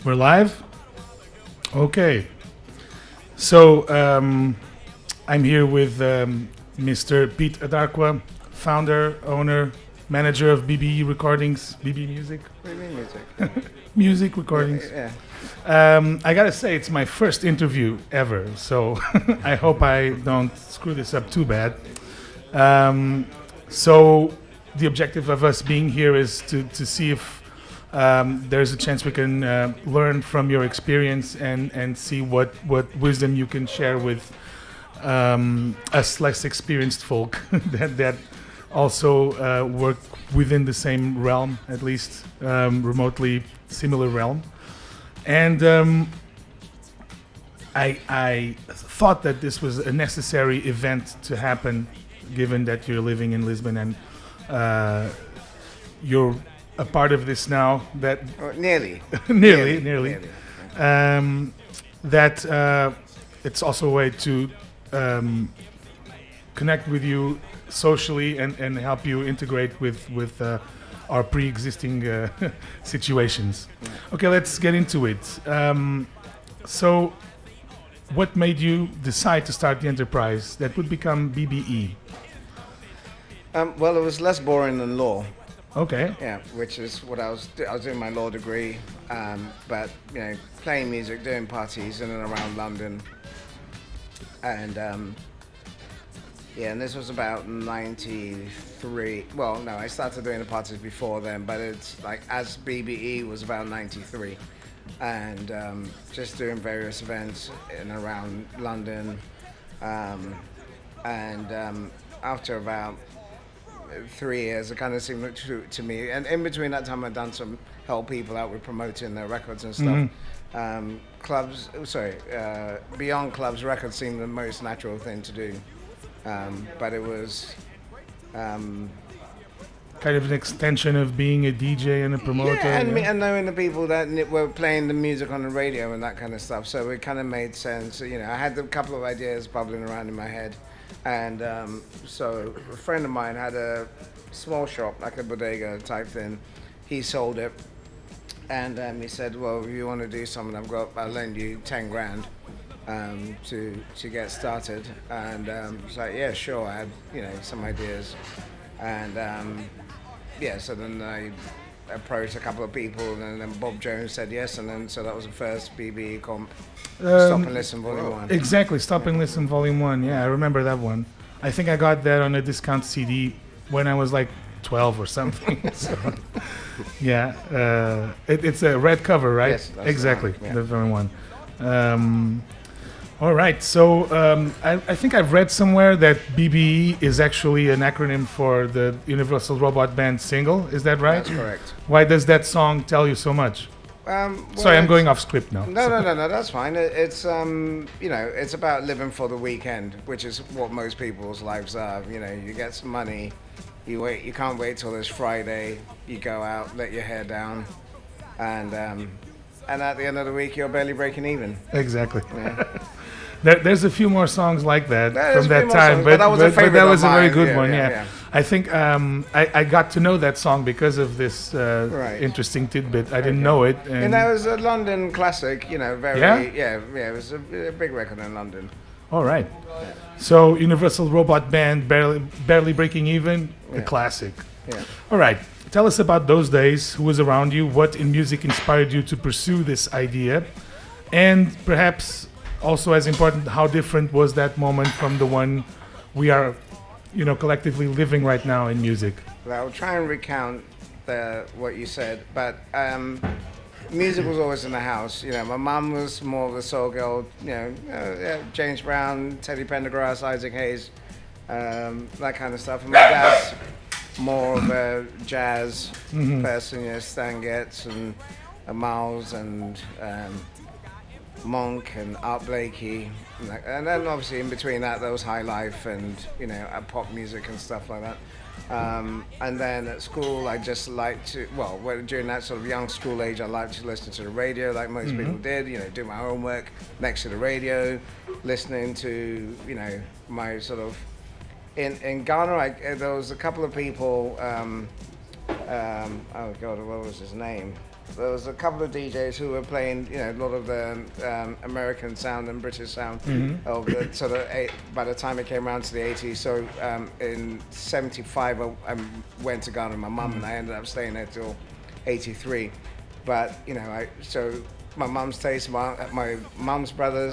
We're live? Okay. So, I'm here with Mr. Pete Adarkwah, founder, owner, manager of BBE Recordings, BBE Music. What do you mean music? Music Recordings. Yeah. I gotta say, it's my first interview ever, so I hope I don't screw this up too bad. So, the objective of us being here is to see if there's a chance we can learn from your experience and see what wisdom you can share with us less experienced folk that also work within the same realm, at least remotely similar realm. And I thought that this was a necessary event to happen, given that you're living in Lisbon and you're a part of this now. That Nearly. nearly. That it's also a way to connect with you socially and help you integrate with our pre-existing situations. Okay, let's get into it. So, what made you decide to start the enterprise that would become BBE? Well, it was less boring than law. Okay. Yeah, which is what I was doing my law degree, but playing music, doing parties in and around London, and and this was about '93. Well, no, I started doing the parties before then, but it's like as BBE was about '93, and just doing various events in and around London, and after about 3 years, it kind of seemed to me, and in between that time I'd done some help people out with promoting their records and stuff. Beyond clubs, records seemed the most natural thing to do, but it was kind of an extension of being a DJ and a promoter. Yeah, and knowing the people that were playing the music on the radio and that kind of stuff, so it kind of made sense. I had a couple of ideas bubbling around in my head. And so a friend of mine had a small shop, like a bodega type thing. He sold it, and he said, "Well, if you want to do something, I'll lend you 10 grand to get started." And I was like, "Yeah, sure." I had some ideas, and so then I approached a couple of people, and then Bob Jones said yes, and then so that was the first BBE comp. Stop and Listen Volume 1. Exactly, Stop and Listen Volume 1. Yeah, I remember that one. I think I got that on a discount CD when I was like 12 or something. So, yeah, it's a red cover, right? Yes, that's exactly, the one, yeah. the very one. All right, so I think I've read somewhere that BBE is actually an acronym for the Universal Robot Band single. Is that right? That's correct. Why does that song tell you so much? Sorry, I'm going off script now. No, that's fine. It's it's about living for the weekend, which is what most people's lives are. You get some money, you can't wait till it's Friday, you go out, let your hair down, and at the end of the week, you're barely breaking even. Exactly. Yeah. There's a few more songs like that from that time, songs, but that was a favorite. That was a very mine. good one. Yeah. I think I got to know that song because of this Right. interesting tidbit. I didn't know it. And that was a London classic. Very. Yeah? It was a big record in London. All right. So Universal Robot Band, barely breaking even, a classic. Yeah. All right. Tell us about those days. Who was around you? What in music inspired you to pursue this idea? And perhaps also as important, how different was that moment from the one we are, collectively living right now in music? Well, I'll try and recount what you said, but music was always in the house. My mum was more of a soul girl. James Brown, Teddy Pendergrass, Isaac Hayes, that kind of stuff. And my dad's more of a jazz person. Stan Getz and Miles and Monk and Art Blakey, and then obviously in between that there was High Life and pop music and stuff like that. And then at school I just liked to, during that sort of young school age, I liked to listen to the radio like most people did, do my homework next to the radio, listening to, my sort of, in Ghana there was a couple of people, oh God, what was his name? there was a couple of DJs who were playing, a lot of the American sound and British sound of the sort of by the time it came around to the 80s. So in 75, I went to Ghana with my mum, and I ended up staying there till 83. But so my mum's taste, my mum's brother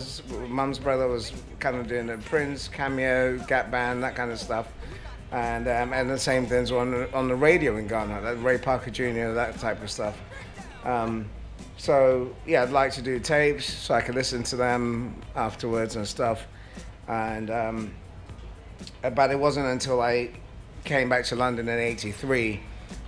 was kind of doing the Prince, Cameo, Gap Band, that kind of stuff. And the same things on the radio in Ghana, like Ray Parker Jr., that type of stuff. So yeah, I'd like to do tapes so I could listen to them afterwards and stuff. And but it wasn't until I came back to London in '83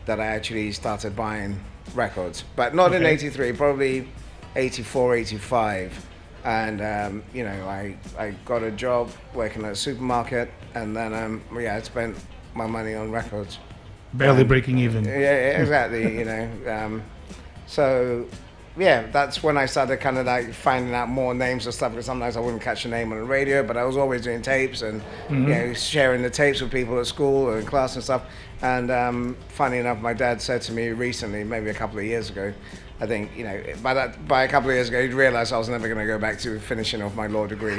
that I actually started buying records. But not in '83, probably '84, '85. And I got a job working at a supermarket, and then I spent my money on records. Barely breaking even. Yeah, exactly. So yeah, that's when I started kind of like finding out more names and stuff, because sometimes I wouldn't catch a name on the radio, but I was always doing tapes and sharing the tapes with people at school or in class and stuff. And funny enough, my dad said to me recently, maybe a couple of years ago, I think, by a couple of years ago, he'd realized I was never going to go back to finishing off my law degree.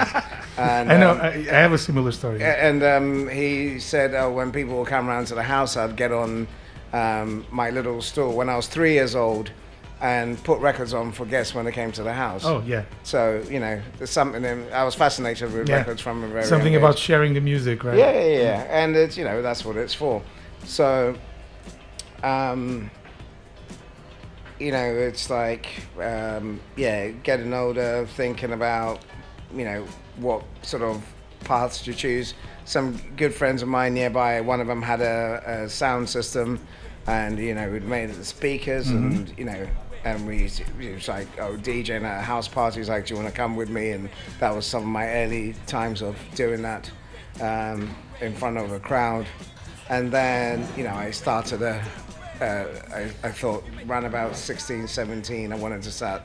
And, I know, I have a similar story. And he said, when people would come around to the house, I'd get on my little stool when I was 3 years old and put records on for guests when they came to the house. Oh, yeah. So, there's something, I was fascinated with records from a very something young about age. sharing the music, right? Yeah. And it's, that's what it's for. So, it's like, getting older, thinking about, what sort of paths to choose. Some good friends of mine nearby, one of them had a sound system, and, we'd made the speakers, and, and it was like, DJing at a house party, like, do you want to come with me? And that was some of my early times of doing that in front of a crowd. And then, I started I thought around about 16, 17, I wanted to start,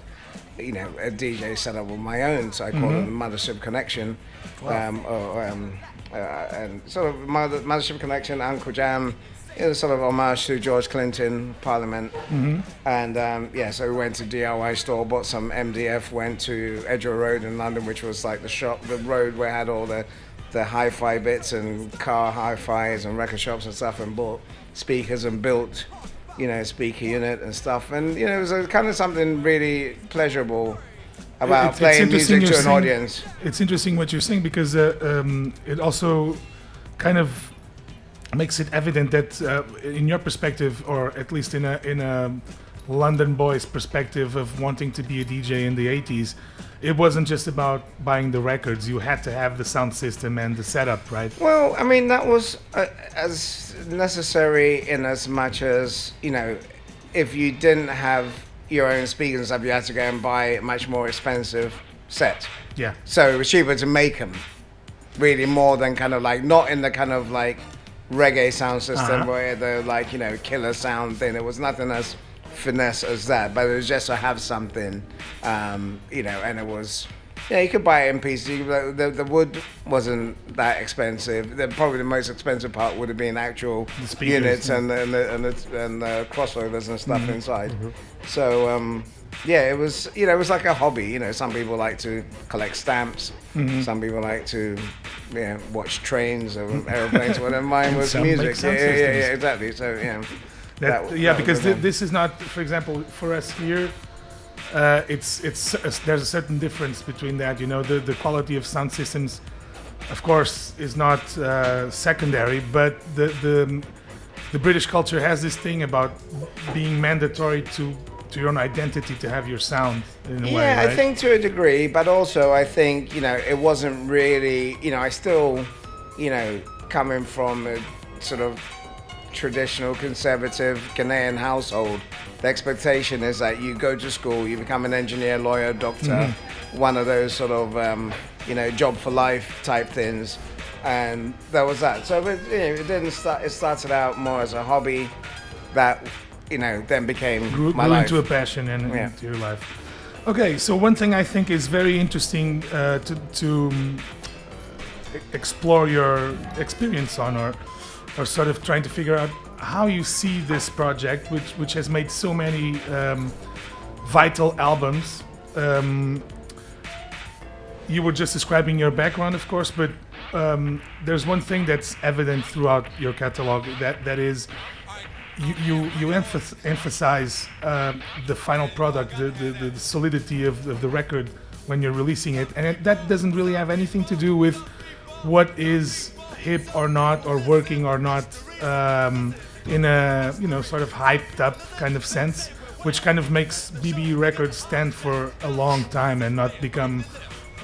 a DJ setup of my own. So I called it the Mothership Connection. Wow. And sort of Mothership Connection, Uncle Jam, it was sort of homage to George Clinton, Parliament. And so we went to DIY store, bought some MDF, went to Edgware Road in London, which was like the road where I had all the hi-fi bits and car hi-fis and record shops and stuff, and bought speakers and built, speaker unit and stuff. And, it was a kind of something really pleasurable about playing music to an audience. It's interesting what you're saying, because it also kind of makes it evident that in your perspective, or at least in a London boy's perspective of wanting to be a DJ in the 80s, it wasn't just about buying the records. You had to have the sound system and the setup, right? Well, I mean, that was as necessary in as much as, if you didn't have your own speakers and stuff, you had to go and buy a much more expensive set. Yeah. So it was cheaper to make them, really, more than kind of like, not in the kind of like reggae sound system where the like, killer sound thing. It was nothing as finesse as that, but it was just to have something, and it was, you could buy it in pieces. The wood wasn't that expensive. Probably the most expensive part would have been actual units and the crossovers and stuff inside. So it was, it was like a hobby. Some people like to collect stamps. Some people like to watch trains or aeroplanes. Whatever. Mine was music. Yeah, exactly. So because this is not, for example, for us here, it's there's a certain difference between that. The quality of sound systems, of course, is not secondary, but the British culture has this thing about being mandatory to your own identity to have your sound in a way, right? I think to a degree, but also I think it wasn't really, I still, coming from a sort of traditional conservative Ghanaian household, the expectation is that you go to school, you become an engineer, lawyer, doctor, one of those sort of job for life type things, and that was that. So it didn't start. It started out more as a hobby that then became grew into a passion and into your life. Okay, so one thing I think is very interesting to explore your experience on, or sort of trying to figure out how you see this project, which has made so many vital albums. You were just describing your background, of course, but there's one thing that's evident throughout your catalog that is you emphasize the final product, the solidity of the record when you're releasing it, and that doesn't really have anything to do with what is hip or not, or working or not, in a sort of hyped up kind of sense, which kind of makes BBE records stand for a long time and not become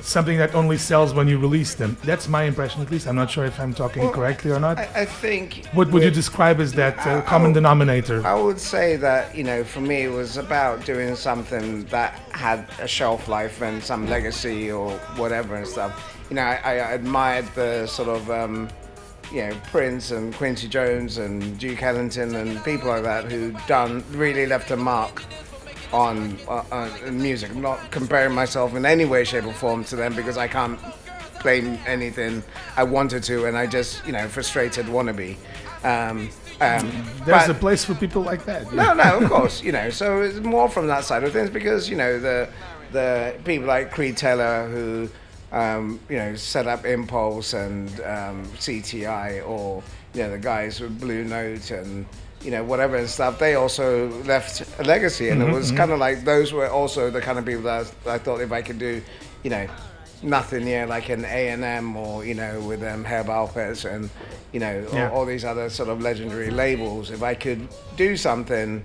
something that only sells when you release them. That's my impression, at least. I'm not sure if I'm talking correctly or not. I think... What would you describe as that common denominator? I would say that, for me, it was about doing something that had a shelf life and some legacy or whatever and stuff. I admired the sort of, Prince and Quincy Jones and Duke Ellington and people like that who really left a mark on music. I'm not comparing myself in any way, shape or form to them, because I can't play anything I wanted to, and I just, frustrated wannabe. There's a place for people like that. No, of course, so it's more from that side of things, because, the people like Creed Taylor who, set up Impulse and CTI, or, the guys with Blue Note and, whatever and stuff, they also left a legacy, and it was kind of like those were also the kind of people that I thought if I could do, nothing, like an A&M or, with Herb Alpers and, all these other sort of legendary labels, if I could do something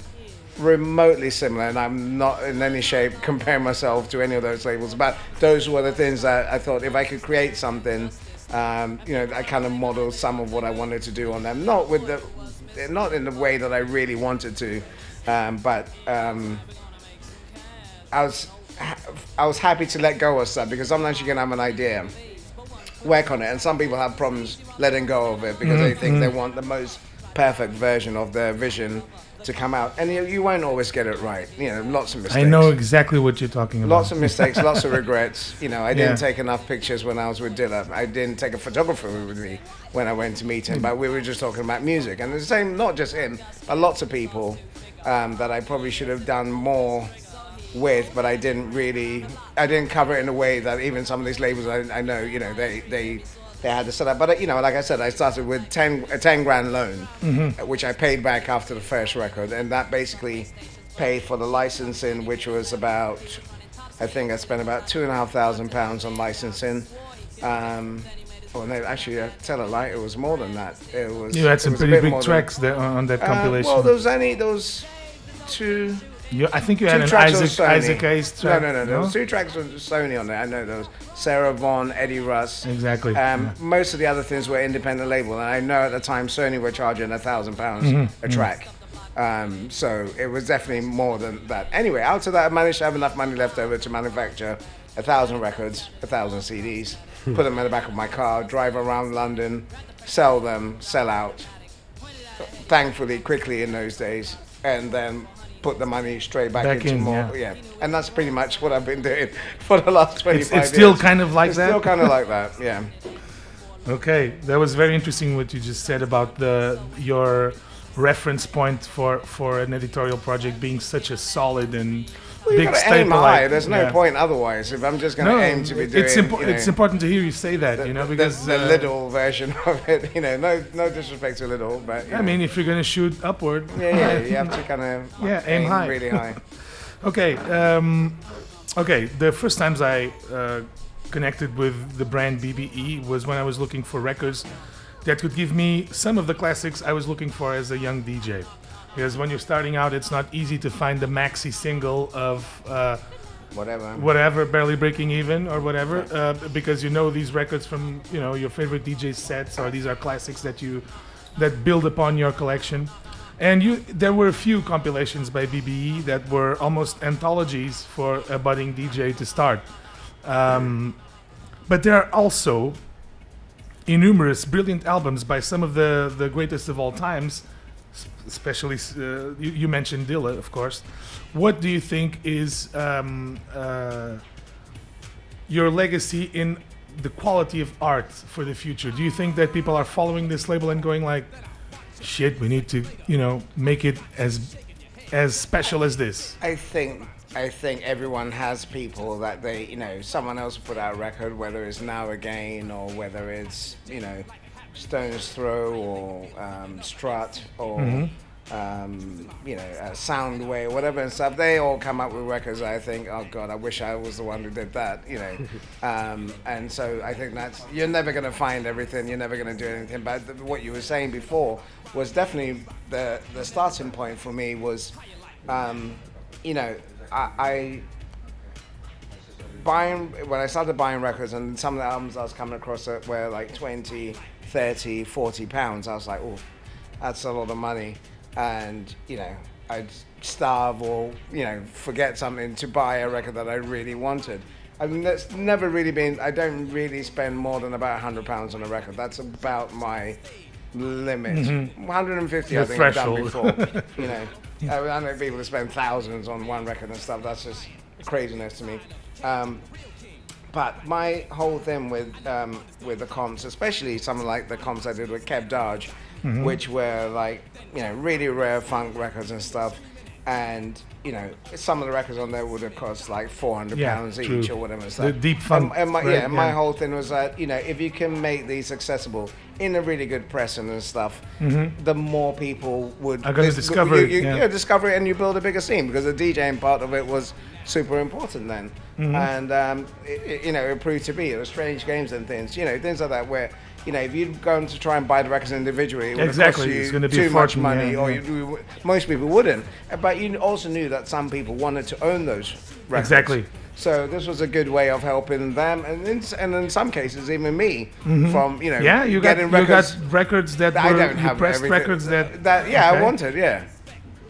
remotely similar, and I'm not in any shape comparing myself to any of those labels, but those were the things that I thought if I could create something, I kind of modeled some of what I wanted to do on them, not in the way that I really wanted to, but I was happy to let go of stuff, because sometimes you can have an idea, work on it, and some people have problems letting go of it because they think they want the most perfect version of their vision to come out, and you won't always get it right. Lots of mistakes. I know exactly what you're talking about. Lots of mistakes, lots of regrets. I didn't take enough pictures when I was with Dilla. I didn't take a photographer with me when I went to meet him, but we were just talking about music. And the same, not just him, but lots of people that I probably should have done more with, but I didn't cover it in a way that even some of these labels I know, they had to set up. But, like I said, I started with a 10 grand loan, which I paid back after the first record. And that basically paid for the licensing, which was about, I think I spent about £2,500 on licensing. Actually, I tell a lie, it was more than that. You had some pretty big tracks there on that compilation. Well, there was only those two... I think you had an Isaac Cais track. No. There was 2 tracks with Sony on there. I know those. Sarah Vaughan, Eddie Russ. Exactly. Most of the other things were independent label, and I know at the time Sony were charging £1,000 a track. So it was definitely more than that. Anyway, out of that, I managed to have enough money left over to manufacture 1,000 records, 1,000 CDs, put them in the back of my car, drive around London, sell them, sell out. Thankfully, quickly in those days, and then put the money straight back into more. Yeah. And that's pretty much what I've been doing for the last 25 years. It's still kind of like that? It's still kind of like that, yeah. Okay, that was very interesting what you just said about your reference point for an editorial project being such a solid and big staple. Aim high. There's no point otherwise. If I'm just going to aim to be doing, it's important to hear you say that, because the little version of it, no disrespect to little, but I mean, if you're going to shoot upward, you have to kind of aim high, really high. Okay, the first times I connected with the brand BBE was when I was looking for records that could give me some of the classics I was looking for as a young DJ. Because when you're starting out, it's not easy to find the maxi single of whatever, barely breaking even or whatever, because these records from your favorite DJ sets, or these are classics that build upon your collection. And there were a few compilations by BBE that were almost anthologies for a budding DJ to start. But there are also innumerous brilliant albums by some of the greatest of all times. Especially, you mentioned Dilla, of course. What do you think is your legacy in the quality of art for the future? Do you think that people are following this label and going like, shit, we need to, make it as special as this? I think everyone has people that they, someone else put out a record, whether it's Now Again or whether it's, Stone's Throw or Strut or, Soundway or whatever and stuff. They all come up with records. I think, oh God, I wish I was the one who did that, And so I think you're never going to find everything. You're never going to do anything. But what you were saying before was definitely the starting point for me was, when I started buying records and some of the albums I was coming across that were like 20, 30, 40 pounds, I was like, oh, that's a lot of money. And, I'd starve or, forget something to buy a record that I really wanted. I mean, that's never really been, I don't really spend more than about £100 on a record. That's about my limit. 150 I think I've done before. I know people that spend thousands on one record and stuff. That's just craziness to me. But my whole thing with the comps, especially some like the comps I did with Kev Darge, which were like, really rare funk records and stuff. And, some of the records on there would have cost like £400 each or whatever. The deep funk. And my whole thing was that, if you can make these accessible in a really good pressing and stuff, the more people would are going to discover it. Discover it, and you build a bigger scene, because the DJing part of it was super important then. And, it proved to be. It was Strange Games and things, things like that where, if you'd gone to try and buy the records individually, it would have cost you too much money, or most people wouldn't. But you also knew that some people wanted to own those records. Exactly. So this was a good way of helping them, and in some cases, even me, from you getting records. You got records that I were don't have pressed everything. records that I wanted,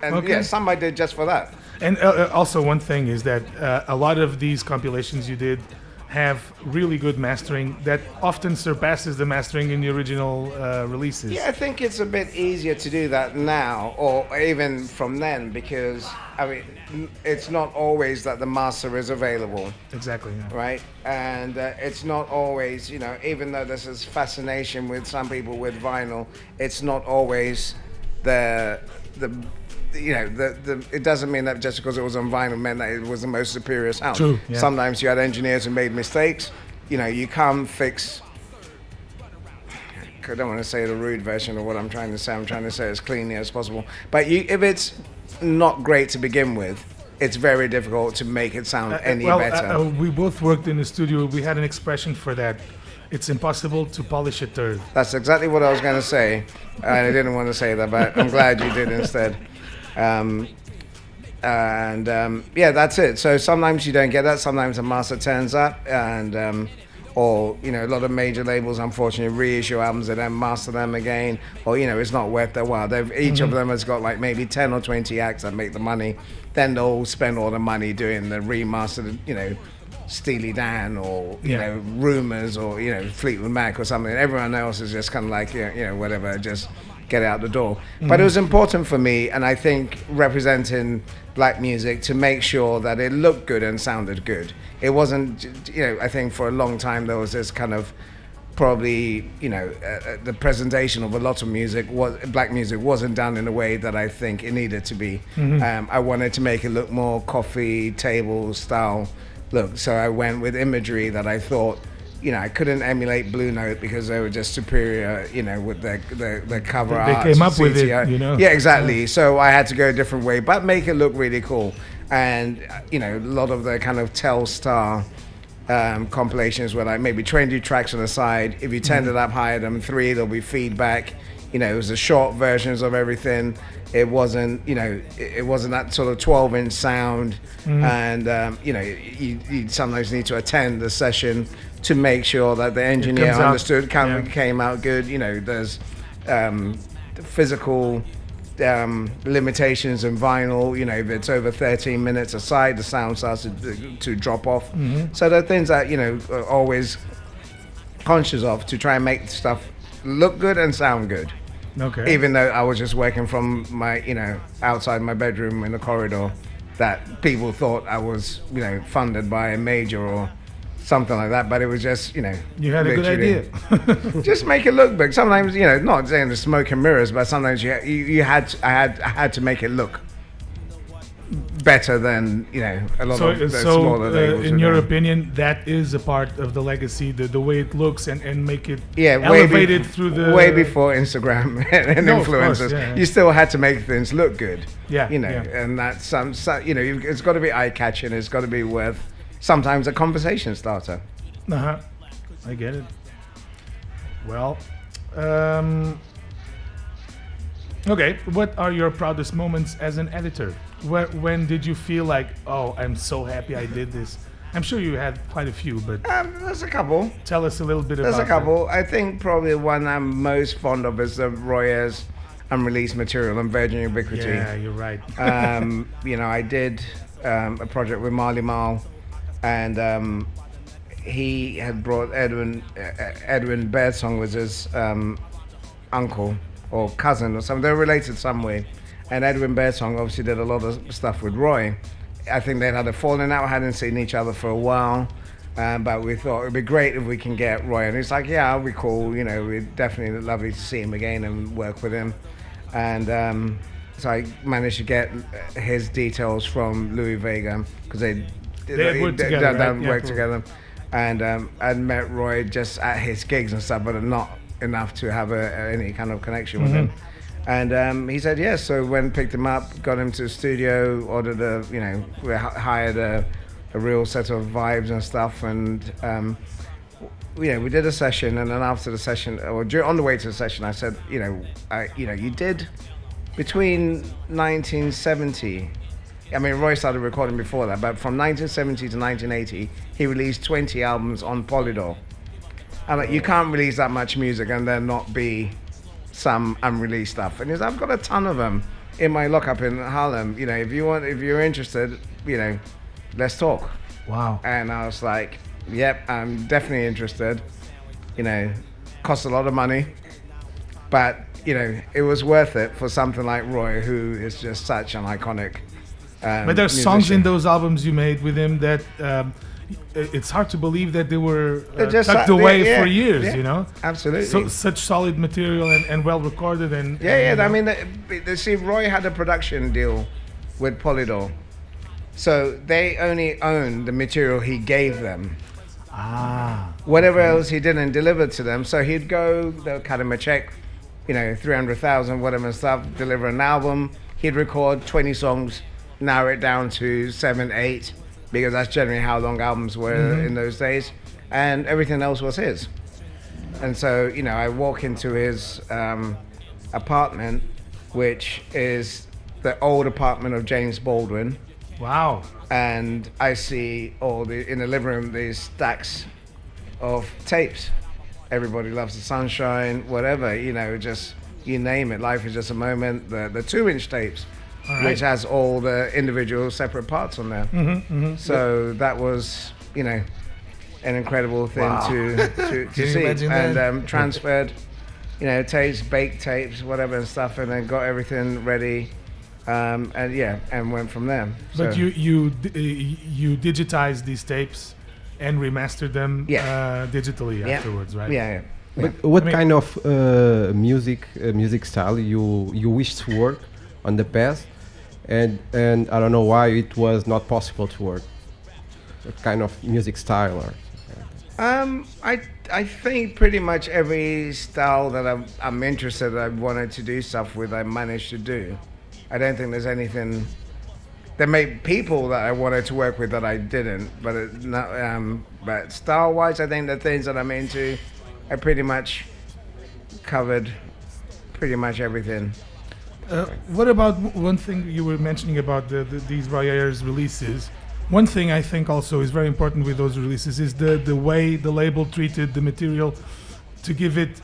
and some I did just for that. And also one thing is that a lot of these compilations you did have really good mastering that often surpasses the mastering in the original releases. Yeah, I think it's a bit easier to do that now, or even from then, because it's not always that the master is available. Exactly. Yeah. Right, and it's not always, even though there's this fascination with some people with vinyl, it's not always it doesn't mean that just because it was on vinyl meant that it was the most superior sound. True, yeah. Sometimes you had engineers who made mistakes. You can't fix. I don't want to say the rude version of what I'm trying to say. I'm trying to say it as cleanly as possible. But if it's not great to begin with, it's very difficult to make it sound any better. We both worked in the studio. We had an expression for that. It's impossible to polish a turd. That's exactly what I was going to say. And I didn't want to say that, but I'm glad you did instead. That's it. So sometimes you don't get that. Sometimes the master turns up, and or a lot of major labels unfortunately reissue albums and then master them again, or it's not worth their while. Each of them has got like maybe 10 or 20 acts that make the money. Then they'll spend all the money doing the remastered, Steely Dan or Rumours or Fleetwood Mac or something. Everyone else is just kind of like whatever, just get out the door. But it was important for me, and I think representing black music, to make sure that it looked good and sounded good. It wasn't, I think for a long time there was this kind of probably, the presentation of a lot of black music wasn't done in a way that I think it needed to be. I wanted to make it look more coffee table style look, so I went with imagery that I thought, I couldn't emulate Blue Note because they were just superior, with the cover art. They came up with it, Yeah, exactly. Yeah. So I had to go a different way, but make it look really cool. And, a lot of the kind of Telstar compilations were like maybe 20 tracks on the side. If you turned it up higher than 3, there'll be feedback. It was the short versions of everything. It wasn't, it wasn't that sort of 12-inch sound. And, you sometimes need to attend the session to make sure that the engineer understood, came out good. There's physical limitations in vinyl. If it's over 13 minutes aside, the sound starts to drop off. So there are things that, are always conscious of to try and make stuff look good and sound good. Okay. Even though I was just working from my, outside my bedroom in the corridor, that people thought I was, funded by a major or something like that. But it was just, You had a good idea. just make it look big. Sometimes, not saying to smoke and mirrors, but sometimes I had to make it look better than a lot of the smaller labels. In your opinion, that is a part of the legacy, the way it looks and make it elevated through the way before Instagram and influencers. Course, you still had to make things look good. Yeah, and that's it's got to be eye catching. It's got to be worth sometimes a conversation starter. I get it. Well, okay. What are your proudest moments as an editor? When did you feel like, oh, I'm so happy I did this? I'm sure you had quite a few, but there's a couple. Tell us a little bit about. There's a couple. I think probably the one I'm most fond of is the Royers unreleased material on Virgin Ubiquity. Yeah, you're right. I did a project with Marley Marl, and he had brought Edwin Birdsong was his uncle or cousin or something. They're related some way. And Edwin Birdsong obviously did a lot of stuff with Roy. I think they'd had a falling out, hadn't seen each other for a while, but we thought it would be great if we can get Roy. And he's like, yeah, I'll be cool. We'd definitely lovely to see him again and work with him. And so I managed to get his details from Louis Vega because they worked together. And I'd met Roy just at his gigs and stuff, but not enough to have any kind of connection with him. And he said yes. So when picked him up, got him to the studio, ordered we hired a real set of vibes and stuff, and we did a session. And then after the session, or on the way to the session, I said, you did between 1970. I mean, Roy started recording before that, but from 1970 to 1980, he released 20 albums on Polydor. And you can't release that much music and then not be some unreleased stuff. And he's like, I've got a ton of them in my lockup in Harlem. If you're interested, let's talk. Wow. And I was like, yep, I'm definitely interested. Cost a lot of money, but it was worth it for something like Roy, who is just such an iconic but there's songs in those albums you made with him that it's hard to believe that they were tucked away for years, Absolutely. So such solid material and well recorded and I mean, see, Roy had a production deal with Polydor, so they only owned the material he gave them. Whatever else he didn't deliver to them, so he'd go, they'll cut him a check, 300,000, whatever stuff, deliver an album. He'd record 20 songs, narrow it down to 7, 8. Because that's generally how long albums were in those days, and everything else was his. And so, I walk into his apartment, which is the old apartment of James Baldwin. Wow. And I see in the living room, these stacks of tapes. Everybody Loves the Sunshine, whatever, just, you name it. Life is Just a Moment, the 2-inch tapes. Right. Which has all the individual separate parts on there. So that was, an incredible thing to see. And transferred, tapes, baked tapes, whatever and stuff, and then got everything ready, and went from there. But you digitized these tapes and remastered them digitally afterwards, right? Yeah. But what kind of music style you wish to work on the past? And I don't know why it was not possible to work. What kind of music style or? I think pretty much every style that I'm interested, I wanted to do stuff with, I managed to do. I don't think there's anything. There may be people that I wanted to work with that I didn't, but style-wise, I think the things that I'm into, I pretty much covered pretty much everything. What about one thing you were mentioning about these Royers releases? One thing I think also is very important with those releases is the way the label treated the material to give it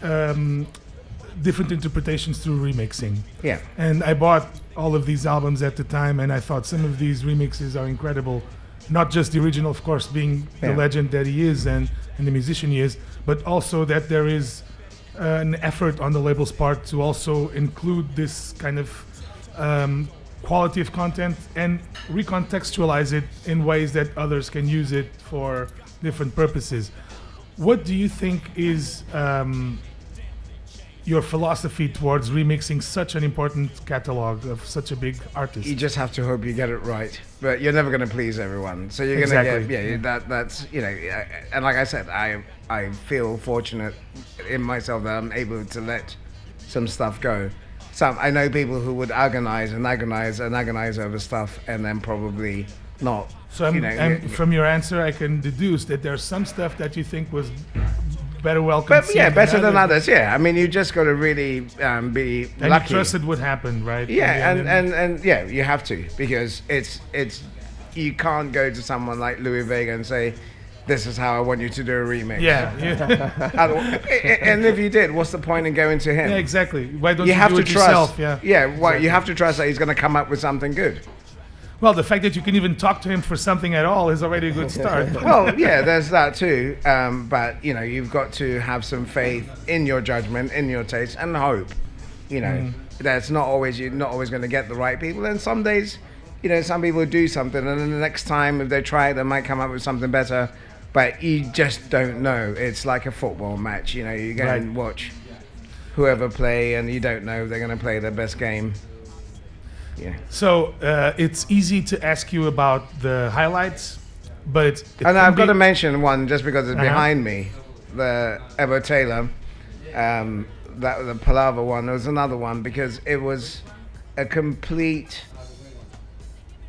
different interpretations through remixing. Yeah. And I bought all of these albums at the time, and I thought some of these remixes are incredible. Not just the original, of course, being the legend that he is and the musician he is, but also that there is an effort on the label's part to also include this kind of quality of content and recontextualize it in ways that others can use it for different purposes. What do you think is your philosophy towards remixing such an important catalog of such a big artist? You just have to hope you get it right, but you're never going to please everyone. So you're going to get, that's, you know, and like I said, I feel fortunate in myself that I'm able to let some stuff go. I know people who would agonize over stuff and then probably not. So from your answer, I can deduce that there's some stuff that you think was better conceived. But yeah, better than others. Yeah, I mean, you just got to really be and lucky. You trust it would happen, right? Yeah, and yeah, you have to, because it's you can't go to someone like Louis Vega and say, this is how I want you to do a remix. Yeah. And if you did, what's the point in going to him? Yeah, exactly. Why don't you have do to it trust? Yourself? Well, you have to trust that he's going to come up with something good. Well, the fact that you can even talk to him for something at all is already a good start. Well, yeah, there's that too. But you know, you've got to have some faith in your judgment, in your taste, and hope. You know, that's not always you're not always going to get the right people. And some days, you know, some people do something, and then the next time if they try it, they might come up with something better. But you just don't know. It's like a football match. You know, you go and watch whoever play, and you don't know if they're going to play their best game. Yeah. So it's easy to ask you about the highlights, but and I've got to mention one just because it's behind me, the Ebo Taylor, that the Palaver one. There was another one because it was a complete,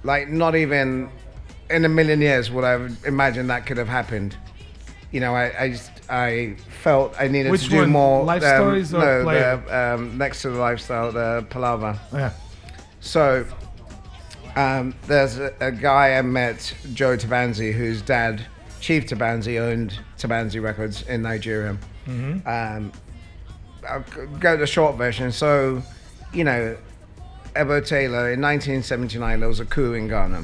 like, not even in a million years would I have imagined that could have happened. You know, I felt I needed to do more. Life stories or the next to the lifestyle, the Palaver. Yeah. So there's a guy I met, Joe Tabanzi, whose dad, Chief Tabanzi, owned Tabanzi Records in Nigeria. I'll go to the short version. So, you know, Ebo Taylor, in 1979, there was a coup in Ghana.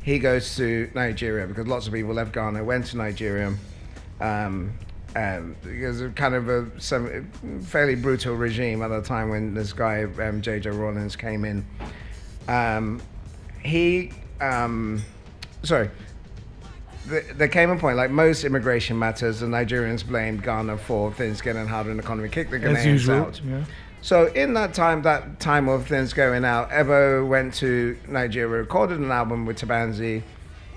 He goes to Nigeria because lots of people left Ghana, went to Nigeria. It was kind of some fairly brutal regime at the time when this guy, J.J. Rawlins, came in. There came a point, like most immigration matters, the Nigerians blamed Ghana for things getting harder in the economy, kicked the Ghanaians out. Yeah. So in that time of things going out, Ebo went to Nigeria, recorded an album with Tabanzi,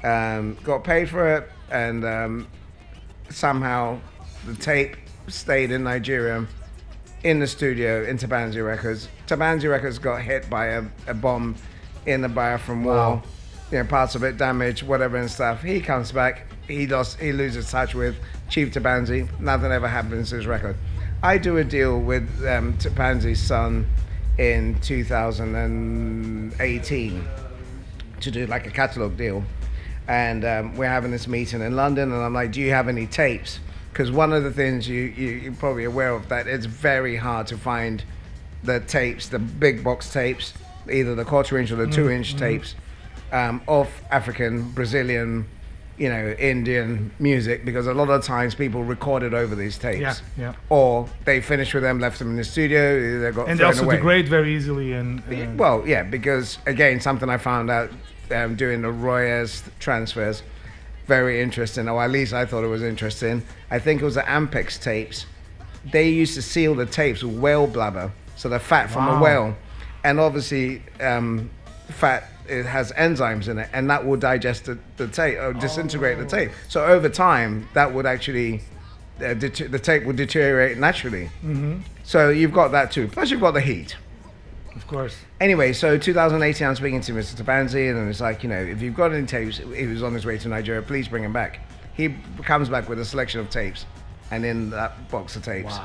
got paid for it, and somehow the tape stayed in Nigeria, in the studio, in Tabanzi Records. Tabanzi Records got hit by a bomb in the Biafran War. You know, parts of it damaged, whatever and stuff. He comes back, he loses touch with Chief Tabanzi. Nothing ever happens to his record. I do a deal with Tabanzi's son in 2018 to do like a catalog deal. And we're having this meeting in London, and I'm like, do you have any tapes? Because one of the things you're probably aware of, that it's very hard to find the tapes, the big box tapes, either the quarter-inch or the 2-inch tapes of African, Brazilian, you know, Indian music, because a lot of times people recorded over these tapes. Or they finished with them, left them in the studio, they got and thrown they also away. degrade very easily. And Well, yeah, because again, something I found out doing the Royers transfers, very interesting, or at least I thought it was interesting. I think it was the Ampex tapes. They used to seal the tapes with whale blubber, so the fat from a whale. And obviously, fat, it has enzymes in it, and that will digest the tape, or disintegrate the tape. So over time, that would actually, the tape would deteriorate naturally. So you've got that too. Plus you've got the heat. Of course. Anyway, so 2018, I'm speaking to Mr. Tabanzi, and it's like, you know, if you've got any tapes, he was on his way to Nigeria, please bring him back. He comes back with a selection of tapes, and in that box of tapes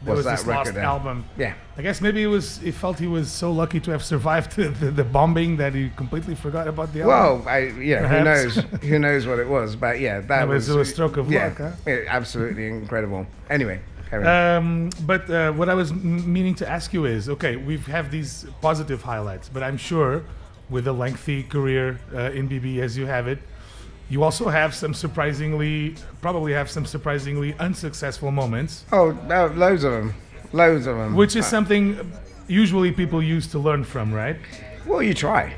was that this record lost album. Yeah. I guess maybe he felt he was so lucky to have survived the bombing that he completely forgot about the album. Well, who knows? Who knows what it was? But yeah, that was a stroke of luck. Huh? Absolutely incredible. Anyway. But what I was meaning to ask you is, okay, we have these positive highlights, but I'm sure with a lengthy career in BBE as you have it, you also have probably have some surprisingly unsuccessful moments. Oh, loads of them. Which is something usually people use to learn from, right? Well, you try.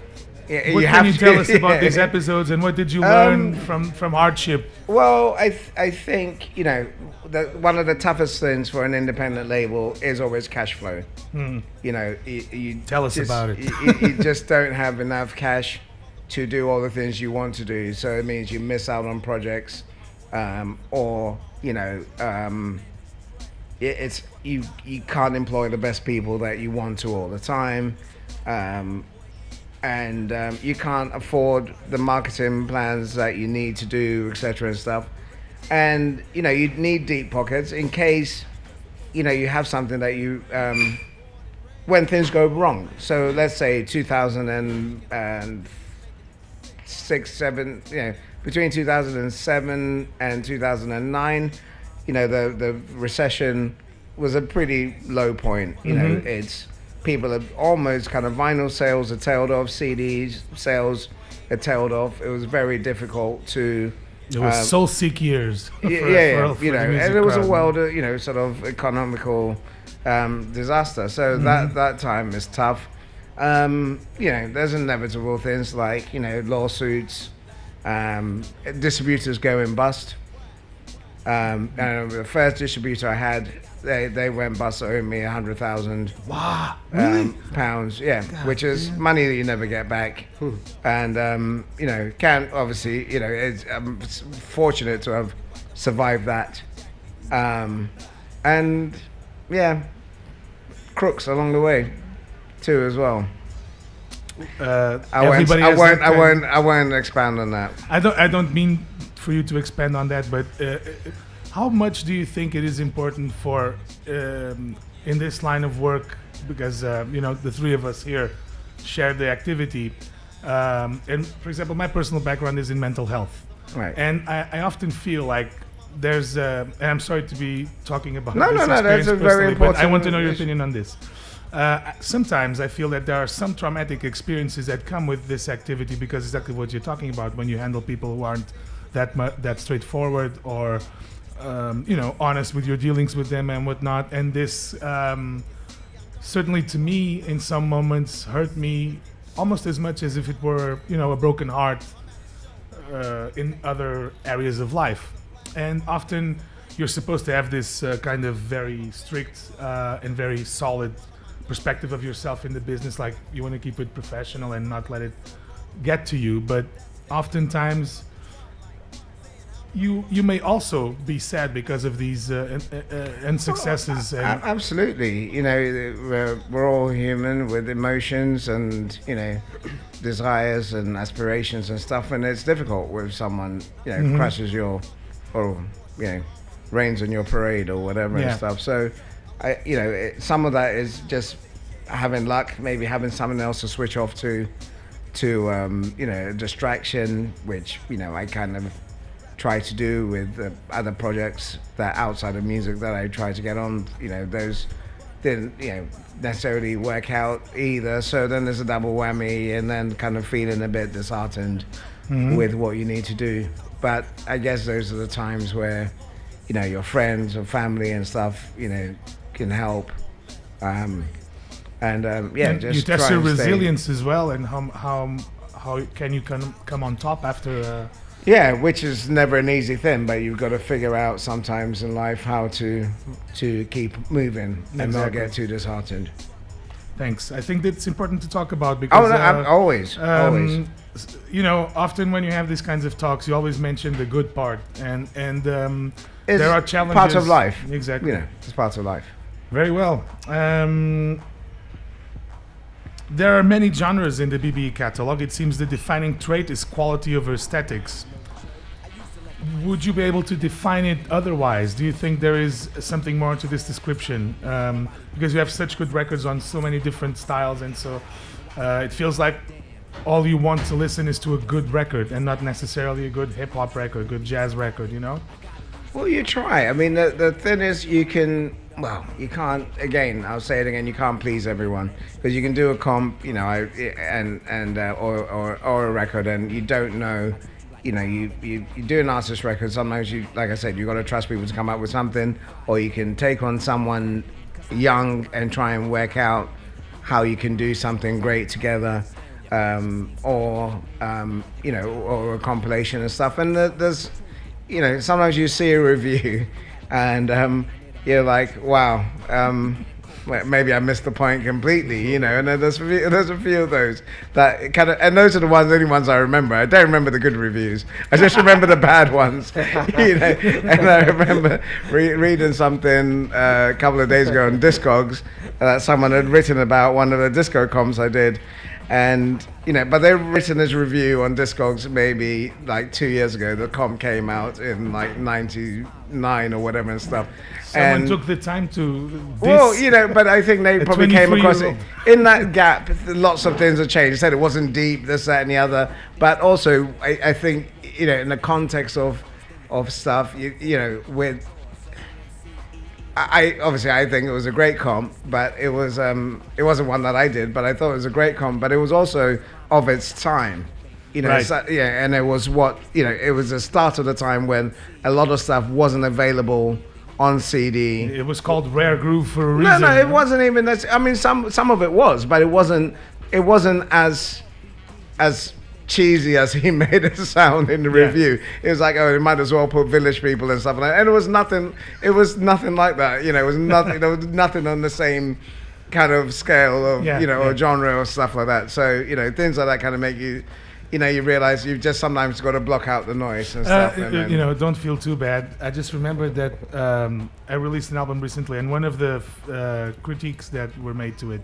What can you tell us about these episodes, and what did you learn from hardship? Well, I think, you know, that one of the toughest things for an independent label is always cash flow. You know, you Tell us about it. you just don't have enough cash to do all the things you want to do. So it means you miss out on projects, or, you know, it's you can't employ the best people that you want to all the time. And you can't afford the marketing plans that you need to do, etc. and stuff. And, you know, you need deep pockets in case, you know, you have something that you, when things go wrong. So let's say 2006, 7, you know, between 2007 and 2009, you know, the recession was a pretty low point. You know, it's, people have almost kind of vinyl sales had tailed off, CDs sales had tailed off. It was very difficult to. It was soul-sick years. You know, and it was a world, you know, sort of economical disaster. So that time is tough. You know, there's inevitable things like, you know, lawsuits, distributors going bust. And the first distributor I had, they went bust, owed me 100,000 pounds, which is money that you never get back. And you know, can't obviously, you know, I'm fortunate to have survived that. And yeah, crooks along the way too as well. I won't expand on that. I don't mean for you to expand on that, but how much do you think it is important for in this line of work, because you know, the three of us here share the activity, and for example, my personal background is in mental health, right? And I often feel like there's and I'm sorry to be talking about no, that's a very important. But I want to know your opinion on this. Sometimes I feel that there are some traumatic experiences that come with this activity, because exactly what you're talking about, when you handle people who aren't that straightforward, or you know, honest with your dealings with them and whatnot. And this certainly to me in some moments hurt me almost as much as if it were, you know, a broken heart in other areas of life. And often you're supposed to have this kind of very strict and very solid perspective of yourself in the business, like you want to keep it professional and not let it get to you. But oftentimes you may also be sad because of these unsuccesses. Absolutely, you know, we're all human with emotions and, you know, desires and aspirations and stuff, and it's difficult with someone, you know, crashes your, or, you know, rains on your parade or whatever and stuff. So you know, some of that is just having luck, maybe having someone else to switch off to you know, a distraction, which, you know, I kind of try to do with other projects that outside of music that I try to get on. You know, those didn't, you know, necessarily work out either. So then there's a double whammy, and then kind of feeling a bit disheartened with what you need to do. But I guess those are the times where, you know, your friends or family and stuff, you know, can help. And just you test try your and resilience as well, and how can you come on top after yeah, which is never an easy thing, but you've got to figure out sometimes in life how to keep moving and not get too disheartened. Thanks. I think that's important to talk about, because always. You know, often when you have these kinds of talks, you always mention the good part, and there are challenges. Part of life. Exactly. You know, it's part of life. Very well. There are many genres in the BBE catalog. It seems the defining trait is quality over aesthetics. Would you be able to define it otherwise? Do you think there is something more to this description? Because you have such good records on so many different styles, and so it feels like all you want to listen is to a good record, and not necessarily a good hip-hop record, good jazz record, you know? Well, you try. I mean, the thing is, you can't, again, I'll say it again, you can't please everyone. Because you can do a comp, you know, or a record, and you don't know, you know, you do an artist record, sometimes you, like I said, you've got to trust people to come up with something, or you can take on someone young and try and work out how you can do something great together. or or a compilation and stuff. And there's, sometimes you see a review, and you're like, wow. Well, maybe I missed the point completely, and then there's a few of those that kind of, and those are the only ones I remember. I don't remember the good reviews. I just remember the bad ones, And I remember reading something a couple of days ago on Discogs that someone had written about one of the disco comps I did, and but they've written this review on Discogs maybe like 2 years ago. The comp came out in like '99 or whatever and stuff. Someone took the time to. Well, but I think they probably came across it. In that gap, lots of things have changed. They said it wasn't deep, this, that, and the other. But also, I think, in the context of stuff, with. I think it was a great comp, but it wasn't one that I did. But I thought it was a great comp, but it was also of its time. Right. And it was it was the start of the time when a lot of stuff wasn't available on CD. It was called Rare Groove for a reason. No, it wasn't even. I mean, some of it was, but it wasn't as cheesy as he made it sound in the review. It was like, oh, you might as well put Village People and stuff like that. And it was nothing. It was nothing like that. It was nothing. There was nothing on the same kind of scale of or genre or stuff like that. So things like that kind of make you. You realize you've just sometimes got to block out the noise and stuff. Don't feel too bad. I just remembered that I released an album recently, and one of the critiques that were made to it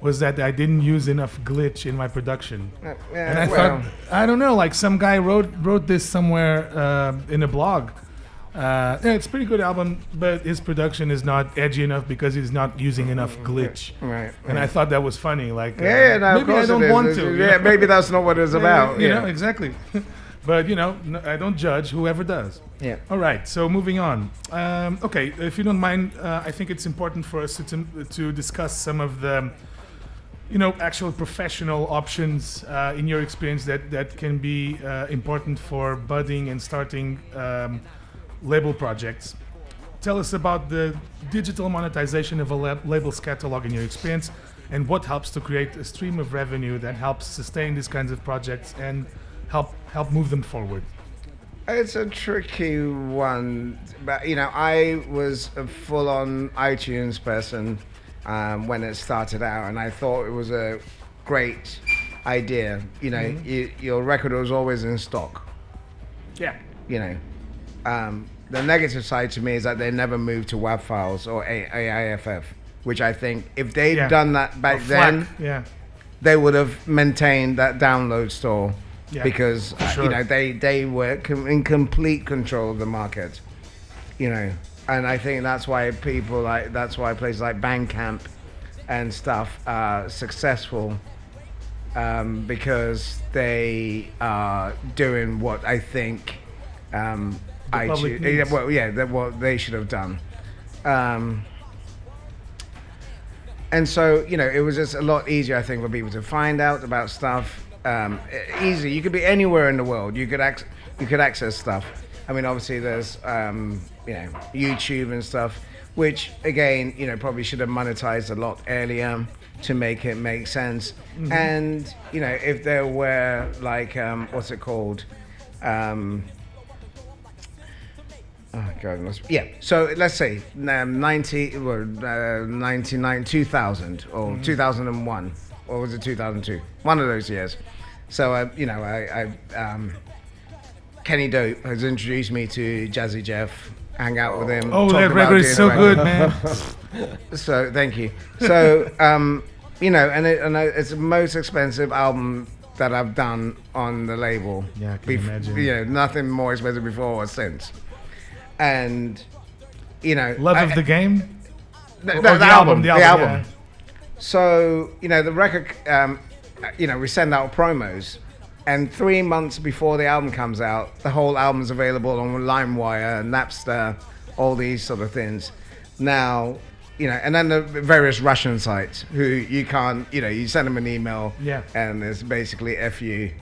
was that I didn't use enough glitch in my production. And I thought, I don't know, like some guy wrote this somewhere in a blog. It's a pretty good album, but his production is not edgy enough because he's not using enough glitch. Right. And I thought that was funny. Like, no, maybe I don't want to. Yeah, maybe that's not what it's about. Exactly. But I don't judge whoever does. Yeah. All right. So moving on. Okay, if you don't mind, I think it's important for us to discuss some of the, actual professional options in your experience that can be important for budding and starting label projects. Tell us about the digital monetization of a label's catalog in your experience, and what helps to create a stream of revenue that helps sustain these kinds of projects and help move them forward. It's a tricky one, but I was a full-on iTunes person when it started out, and I thought it was a great idea. Your record was always in stock. Yeah. The negative side to me is that they never moved to WAV files or AIFF, which I think if they'd done that back then, they would have maintained that download store because they were in complete control of the market, and I think that's why places like Bandcamp and stuff are successful, because they are doing what I think. What they should have done, and so it was just a lot easier, I think, for people to find out about stuff. Easy, you could be anywhere in the world. You could access stuff. I mean, obviously there's YouTube and stuff, which again probably should have monetized a lot earlier to make it make sense. Mm-hmm. And if there were like what's it called? Oh God! So let's say 99, 2000, or 2001, or was it 2002? One of those years. So Kenny Dope has introduced me to Jazzy Jeff. Hang out with him. Oh, that record is so good, man. So thank you. So and it's the most expensive album that I've done on the label. Yeah, I can imagine. Nothing more expensive before or since. And Love of the Game? The album. Yeah. So the record, we send out promos, and 3 months before the album comes out, the whole album's available on LimeWire, Napster, all these sort of things. Now, and then the various Russian sites who you can't, you send them an email, and it's basically F you,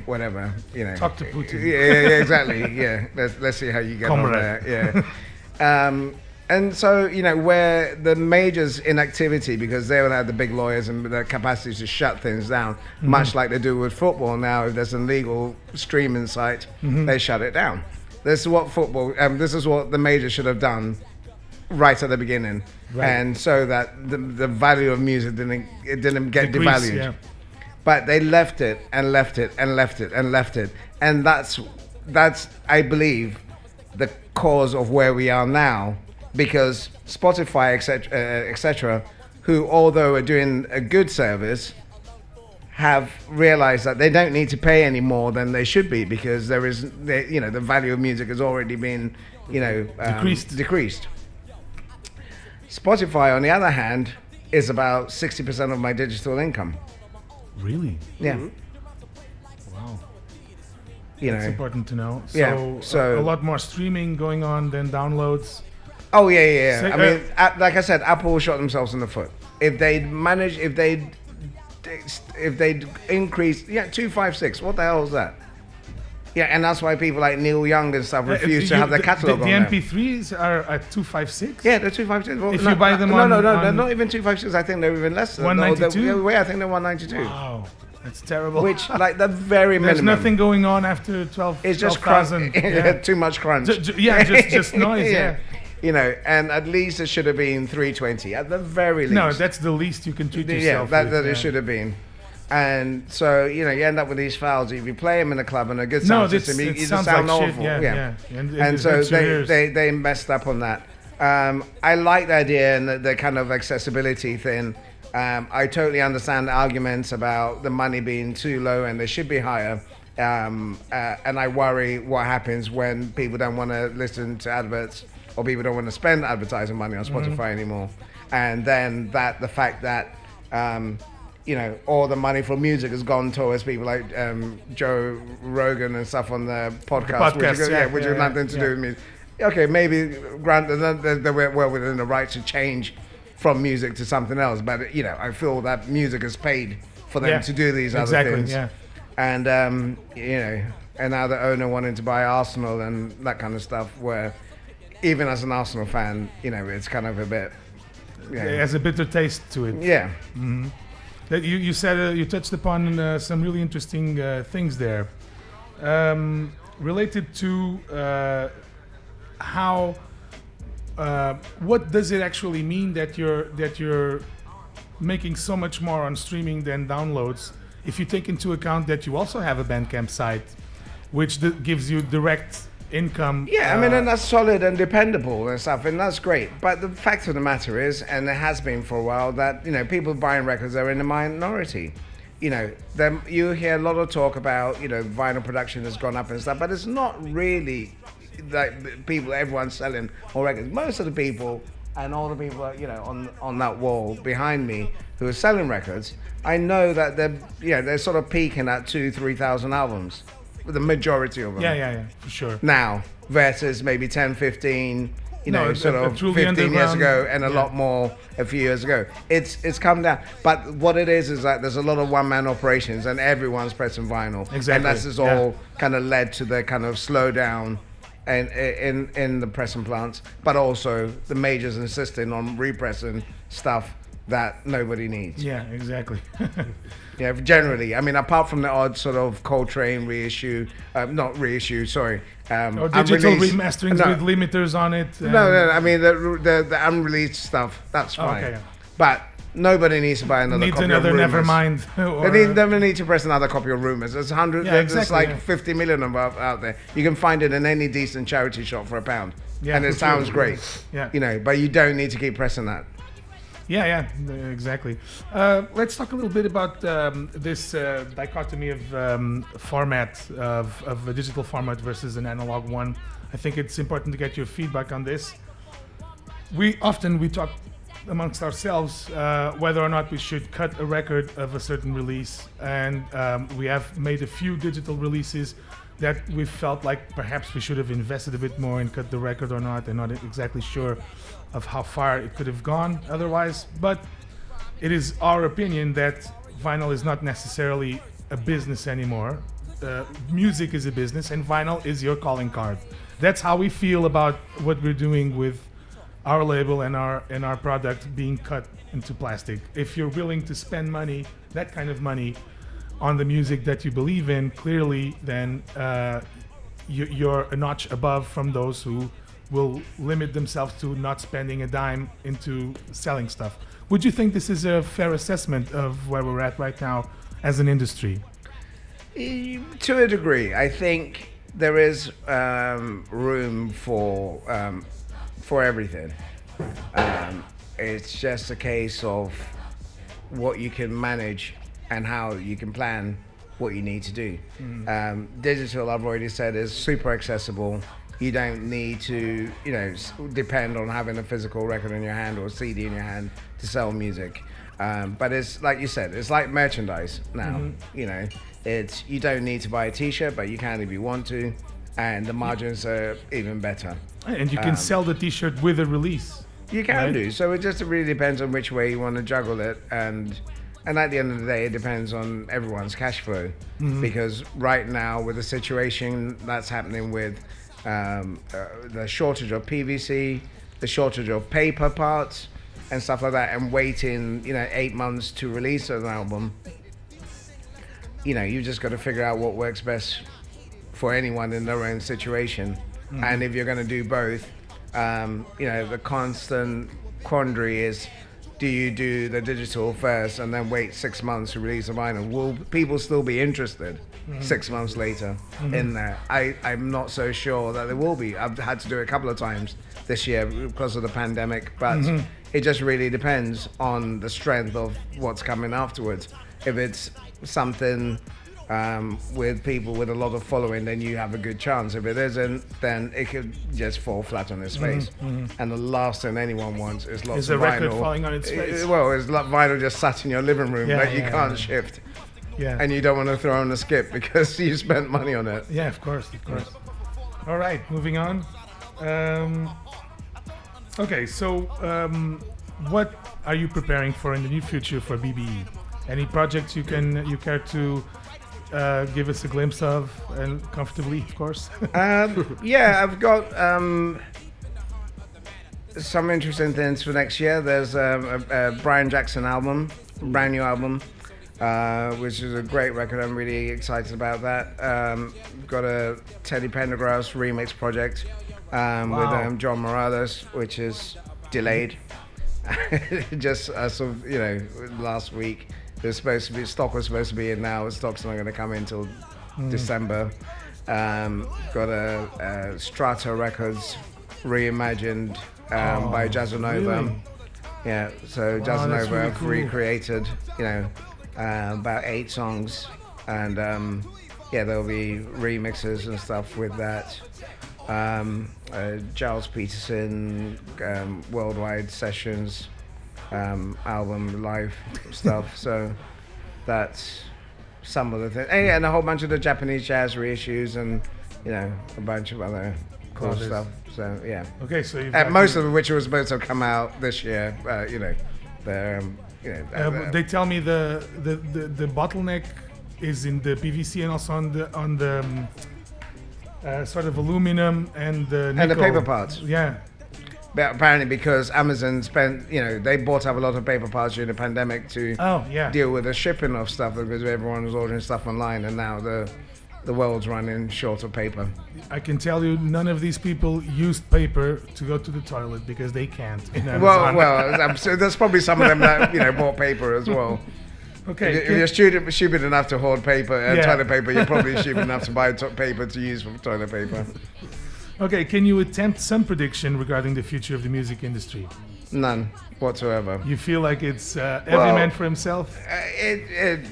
whatever, Talk to Putin. Yeah, exactly, yeah. Let's see how you get on there, yeah. And so, where the majors' inactivity, because they don't have the big lawyers and the capacity to shut things down, much like they do with football now. If there's an illegal streaming site, they shut it down. This is what this is what the majors should have done right at the beginning, and so that the value of music didn't get devalued. Yeah. But they left it and left it and left it and left it, and that's I believe the cause of where we are now. Because Spotify, etc., who, although are doing a good service, have realized that they don't need to pay any more than they should be, because the value of music has already been, decreased. Spotify, on the other hand, is about 60% of my digital income. Really? Yeah. Mm-hmm. Wow. It's important to know. So a lot more streaming going on than downloads. Oh yeah. So, I mean, like I said, Apple shot themselves in the foot. If they'd increase, 256. What the hell is that? Yeah, and that's why people like Neil Young and stuff refuse to have their catalog on there. The MP3s are at 256. Yeah, they're 256. Well, if you buy them on, they're not even 256. I think they're even less. 192. I think they're 192. Wow. That's terrible. Which, like, the very minimum. There's nothing going on after 12. It's just crunch. Too much crunch. Just noise. Yeah. And at least it should have been 320 at the very least. No, that's the least you can treat yourself with. That it should have been. And so, you end up with these files. If you play them in a club and a good sound system, you just sound like awful. Yeah. And so they messed up on that. I like the idea and the kind of accessibility thing. I totally understand the arguments about the money being too low and they should be higher. And I worry what happens when people don't want to listen to adverts, or people don't want to spend advertising money on Spotify anymore. And then the fact that, all the money for music has gone towards people like Joe Rogan and stuff on the podcast, which has nothing to do with music. Okay, maybe granted they were within the right to change from music to something else, but I feel that music has paid for them to do these other things. Yeah. And and now the owner wanting to buy Arsenal and that kind of stuff, where even as an Arsenal fan, it's kind of a bit. It has a bitter taste to it. Yeah. Mm-hmm. You said you touched upon some really interesting things there, related to how. What does it actually mean that you're making so much more on streaming than downloads? If you take into account that you also have a Bandcamp site, which gives you direct income. Yeah, and that's solid and dependable and stuff, and that's great. But the fact of the matter is, and it has been for a while, that people buying records are in the minority. You hear a lot of talk about vinyl production has gone up and stuff, but it's not really like everyone's selling more records. Most of the people and all the people on that wall behind me who are selling records, I know that they're sort of peaking at 2,000-3,000 albums. The majority of them. Yeah, for sure. Now, versus maybe 10, 15, sort of 15 years ago, and a lot more a few years ago. It's come down. But what it is that there's a lot of one-man operations, and everyone's pressing vinyl. Exactly. And that's all kind of led to the kind of slowdown in the pressing plants, but also the majors insisting on repressing stuff that nobody needs. Yeah, exactly. Yeah, generally. I mean, apart from the odd sort of Coltrane reissue, not reissue, sorry. Or digital remasterings with limiters on it. No, I mean, the unreleased stuff, that's fine. Okay, yeah. But nobody needs to buy another copy of Rumours. Nevermind. They never need to press another copy of Rumours. There's 100, there's like 50 million of them out there. You can find it in any decent charity shop for £1. Yeah, and it sounds great. Yeah. But you don't need to keep pressing that. Yeah, exactly. Let's talk a little bit about this dichotomy of format, of a digital format versus an analog one. I think it's important to get your feedback on this. We talk amongst ourselves whether or not we should cut a record of a certain release, and we have made a few digital releases that we felt like perhaps we should have invested a bit more and cut the record or not. I'm not exactly sure of how far it could have gone otherwise, but it is our opinion that vinyl is not necessarily a business anymore. Music is a business and vinyl is your calling card. That's how we feel about what we're doing with our label and our product being cut into plastic. If you're willing to spend money, that kind of money, on the music that you believe in, clearly, then you're a notch above from those who will limit themselves to not spending a dime into selling stuff. Would you think this is a fair assessment of where we're at right now as an industry? To a degree, I think there is room for everything. It's just a case of what you can manage and how you can plan what you need to do. Digital, I've already said, is super accessible. You don't need to, depend on having a physical record in your hand or a CD in your hand to sell music. But it's like you said, it's like merchandise now. It's you don't need to buy a T-shirt, but you can if you want to, and the margins are even better. And you can sell the T-shirt with a release. You can do. So it just really depends on which way you want to juggle it, and at the end of the day, it depends on everyone's cash flow. Because right now, with the situation that's happening with the shortage of PVC, the shortage of paper parts, and stuff like that, and waiting, 8 months to release an album, you just got to figure out what works best for anyone in their own situation. And if you're going to do both, the constant quandary is, do you do the digital first and then wait 6 months to release a vinyl? Will people still be interested 6 months later in there? I'm not so sure that there will be. I've had to do it a couple of times this year because of the pandemic, but it just really depends on the strength of what's coming afterwards. If it's something with people with a lot of following, then you have a good chance. If it isn't, then it could just fall flat on its face. And the last thing anyone wants is lots of vinyl. Is a record falling on its face? It's like vinyl just sat in your living room that you can't shift. Yeah. And you don't want to throw on a skip because you spent money on it. Yeah, of course. All right, moving on. Okay, so what are you preparing for in the near future for BBE? Any projects you care to give us a glimpse of, and comfortably, of course? Yeah, I've got some interesting things for next year. There's a Brian Jackson album, brand new album, which is a great record. I'm really excited about that. Got a Teddy Pendergrass remix project with John Morales, which is delayed. Just as of last week. Stock was supposed to be in now. Stock's not going to come in until December. Got a Strata Records reimagined by Jazzanova. Really? Yeah, so Jazzanova really have cool. recreated, about 8 songs, and there'll be remixes and stuff with that. Giles Peterson worldwide sessions. Album live stuff, so that's some of the things, and a whole bunch of the Japanese jazz reissues, and a bunch of other cool stuff. So yeah. Okay, so most of which was supposed to come out this year. They tell me the bottleneck is in the PVC and also on the sort of aluminum and the nickel. And the paper parts. Yeah. But apparently because Amazon spent, they bought up a lot of paper parts during the pandemic to deal with the shipping of stuff, because everyone was ordering stuff online, and now the world's running short of paper. I can tell you, none of these people used paper to go to the toilet because they can't. Well, so there's probably some of them that bought paper as well. Okay. If you're stupid enough to hoard paper, toilet paper, you're probably stupid enough to buy paper to use for toilet paper. Okay, can you attempt some prediction regarding the future of the music industry? None whatsoever. You feel like it's every man for himself?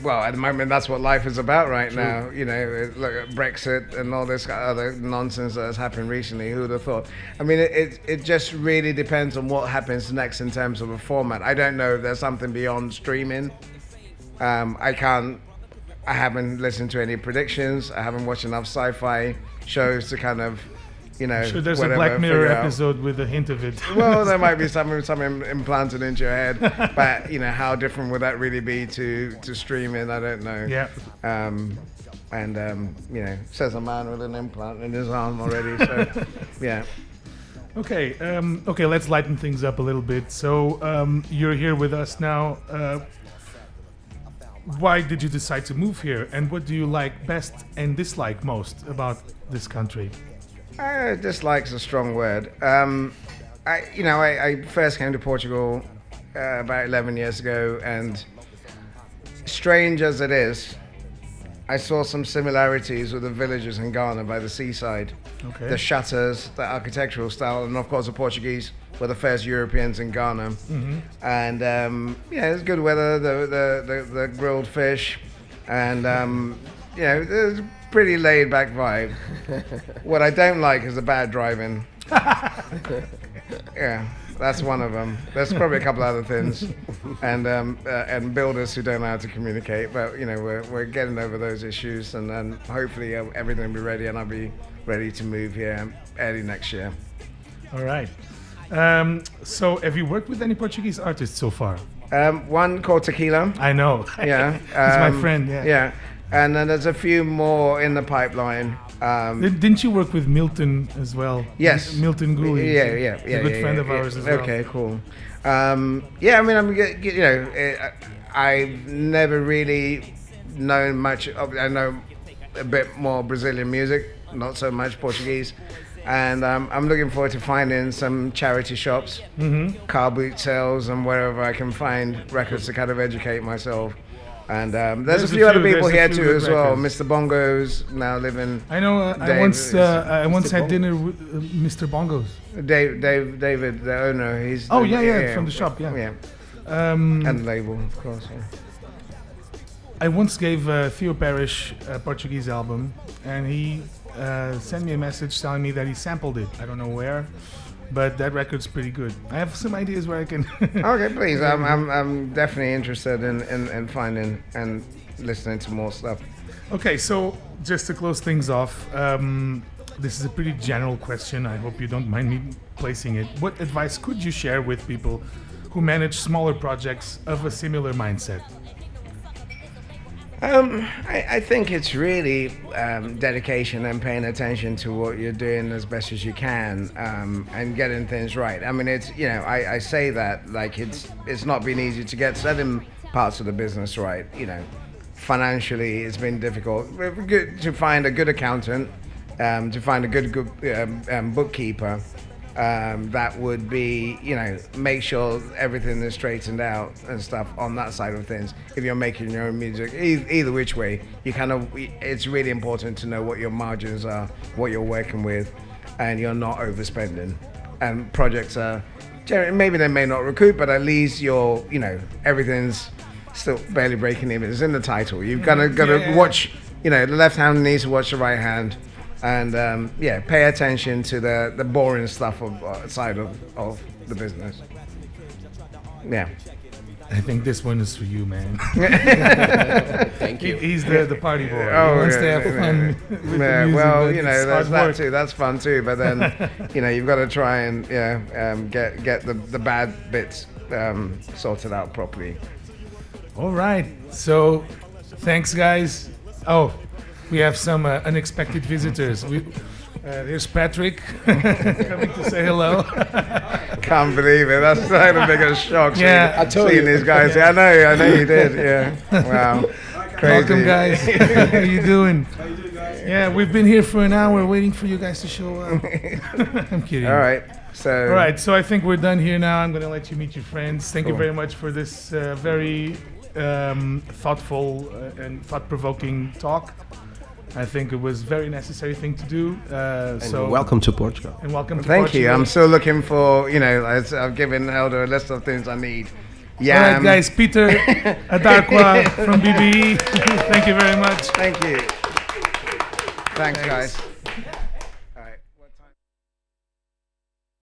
Well, at the moment, that's what life is about right now. Look at Brexit and all this other nonsense that has happened recently. Who would have thought? I mean, it just really depends on what happens next in terms of a format. I don't know if there's something beyond streaming. I haven't listened to any predictions. I haven't watched enough sci-fi shows to kind of sure, there's a Black Mirror episode with a hint of it. Well, there might be something implanted into your head, but how different would that really be to streaming? I don't know. Yeah. Says a man with an implant in his arm already. So, yeah. Okay, let's lighten things up a little bit. So you're here with us now. Why did you decide to move here, and what do you like best and dislike most about this country? Dislike's a strong word. I first came to Portugal about 11 years ago, and strange as it is, I saw some similarities with the villages in Ghana by the seaside. Okay. The shutters, the architectural style, and of course the Portuguese were the first Europeans in Ghana. Mm-hmm. And it's good weather, the grilled fish, and there's a pretty laid back vibe. What I don't like is the bad driving. Yeah, that's one of them. There's probably a couple other things, and builders who don't know how to communicate. But we're getting over those issues, and then hopefully everything will be ready, and I'll be ready to move here early next year. All right. So have you worked with any Portuguese artists so far? One called Tequila. I know. Yeah, He's my friend. Yeah. Yeah, and then there's a few more in the pipeline. Didn't you work with Milton as well? Yes. Milton Gooley. Yeah. He's a good friend of ours as well. Okay, cool. I've never really known much of. I know a bit more Brazilian music, not so much Portuguese. And I'm looking forward to finding some charity shops, car boot sales, and wherever I can find records to kind of educate myself. And there's a few other people here too as well. Mr. Bongo's now living. I know. I once had dinner with Mr. Bongo's. David, the owner. He's from the shop. Yeah. And the label, of course. Yeah. I once gave Theo Parrish a Portuguese album, and he sent me a message telling me that he sampled it. I don't know where, but that record's pretty good. I have some ideas where I can. Okay, please. I'm definitely interested in finding and listening to more stuff. Okay, so just to close things off, this is a pretty general question. I hope you don't mind me placing it. What advice could you share with people who manage smaller projects of a similar mindset? I think it's really dedication and paying attention to what you're doing as best as you can, and getting things right. I mean, it's I say that like it's not been easy to get certain parts of the business right. Financially, it's been difficult. Good to find a good accountant, to find a good bookkeeper. That would be, make sure everything is straightened out and stuff on that side of things. If you're making your own music, either which way, it's really important to know what your margins are, what you're working with, and you're not overspending. And projects are, maybe they may not recoup, but at least everything's still barely breaking even. It's in the title. You've got to watch, the left hand needs to watch the right hand. And pay attention to the boring stuff side of the business. Yeah. I think this one is for you, man. Thank you. He's the party boy. He wants to have fun with the music. Well, there's that too. That's fun too. But then, you've got to try and get the bad bits sorted out properly. All right. So, thanks, guys. Oh. We have some unexpected visitors. Here's Patrick coming to say hello. Can't believe it. That's like the biggest shock. Yeah, I told you these guys. Yeah. I know you did. Yeah. Wow. Crazy. Welcome, guys. How you doing? How you doing, guys? Yeah, we've been here for an hour waiting for you guys to show up. I'm kidding. All right. So I think we're done here now. I'm going to let you meet your friends. Thank you very much for this very thoughtful and thought-provoking talk. I think it was a very necessary thing to do. So welcome to Portugal. And welcome to Thank Portugal. you. I'm still looking for, I've given Helder a list of things I need. Yeah. All right, guys. Peter Adarkwah from BBE. Thank you very much. Thank you. Thanks, guys.